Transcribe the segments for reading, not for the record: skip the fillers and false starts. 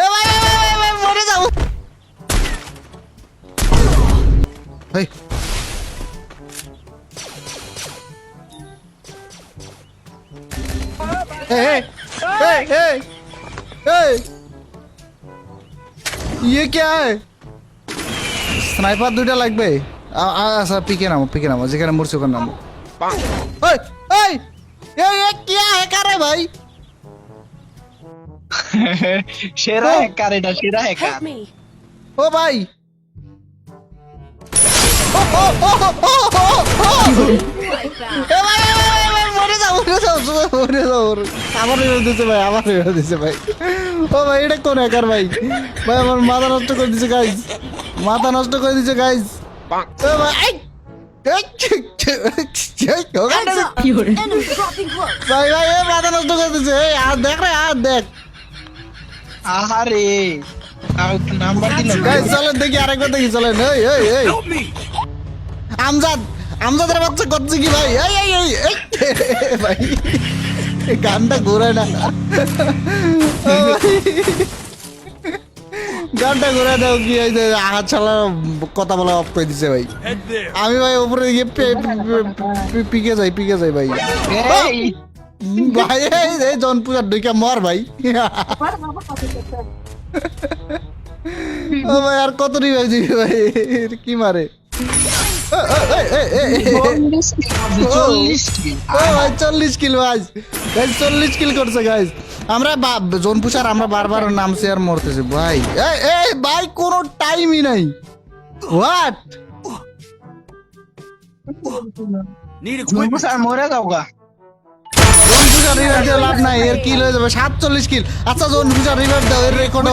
এ ভাই মরে যাও। এই ए, ए, ए, ए, ये क्या है? स्नाइपर দুইটা লাগবে। আচ্ছা পিকে নামো যেখানে মরছো ওখানে নামো। এই এই এই क्या है करे भाई? সেরা হ্যাকার এটা, সেরা হ্যাকার। ও ভাই এ ভাই মরে যাও আমার দিছে ভাই ও ভাই এটা কোন হ্যাকার ভাই আমার মাথা নষ্ট করে দিছে গাইস ও ভাই ভাই এ মাথা নষ্ট করে দিছে এই আর দেখ আহারে নাম্বার দিল গাইস চলেন দেখি আরেকবার দেখি চলেন এই আমজাদের বাচ্চা করছে কি ভাই ভাই গানটা ঘোরায় না গানটা ঘোরা দাও কি আঘাত ছাড়া কথা বলা অফ করে দিছে ভাই আমি ভাই উপরে গিয়ে পিকে যাই ভাই ভাই এই জনপুরার ডুইকা মর ভাই ও ভাই আর কত রিভাইভ দিবি ভাই কি মারে 40 কিল ভাই 40 কিল করছে গাইস আমরা জোন পুষার আমরা বারবার নামছি আর মরতেছি ভাই এই ভাই কোনো টাইমই নাই হোয়াট মরে যাও গা। জোন পুষার রিভাইভ দিয়ে লাভ নাই এর কিল হয়ে যাবে 47 কিল আচ্ছা জোন পুষার রিভাইভ দাও এর রেকর্ড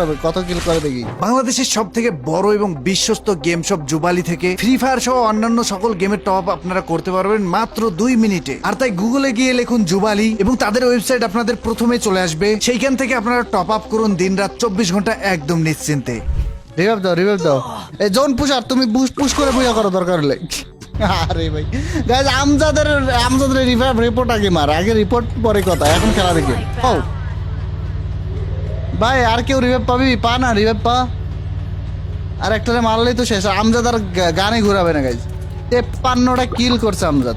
হবে কত কিল করে দেখি বাংলাদেশের সব থেকে বড় এবং বিশ্বস্ত গেম শপ জুবালি থেকে ফ্রি ফায়ার সহ অন্যান্য সকল গেমের টপ আপ আপনারা করতে পারবেন মাত্র 2 মিনিটে। আর তাই গুগলে গিয়ে লিখুন জুবালি এবং তাদের ওয়েবসাইট আপনাদের প্রথমে চলে আসবে, সেইখান থেকে আপনারা টপ আপ করুন দিনরাত 24 ঘন্টা একদম নিশ্চিন্তে। রিভাইভ দাও এই জোন পুষার তুমি পুশ করে বুঝা করো দরকার হলে আরে ভাই গাইস আমজাদের রিভাইভ রিপোর্ট আগে রিপোর্ট পরে কথা এখন খেলা দেখি ও ভাই আর কেউ রিভাইভ পা না রিভাইভ পা আর একটারে মারলেই তো শেষ আমজাদ আর গানে ঘুরাবে না গাইস 53টা কিল করছে আমজাদ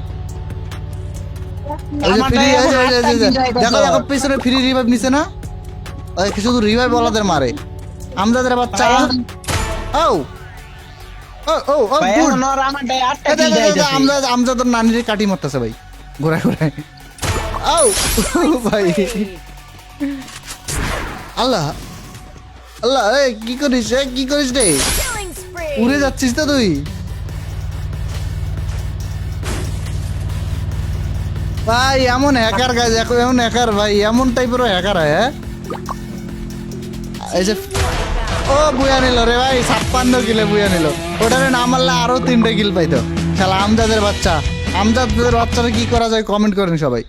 দেখো পিছনে ফ্রি রিভাইভ নিছে না শুধু রিভাইভ বলাদের মারে আমজাদের বাচ্চা আমজাদের নানির কাটি মারতেছে ভাই ঘোরায় ভাই আল্লাহ কি করিস রে উড়ে যাচ্ছিস তো তুই ভাই এমন হ্যাকার গাইজ এমন হ্যাকার ভাই এমন টাইপেরও হ্যাকার হয় এই যে ও বুয়া নিল রে ভাই 56 কিলে বুয়া নিল ওটারে না মারলে আরো 3টা কিল পাইতো শালা আমজাদের বাচ্চারা কি করা যায় কমেন্ট করেন সবাই।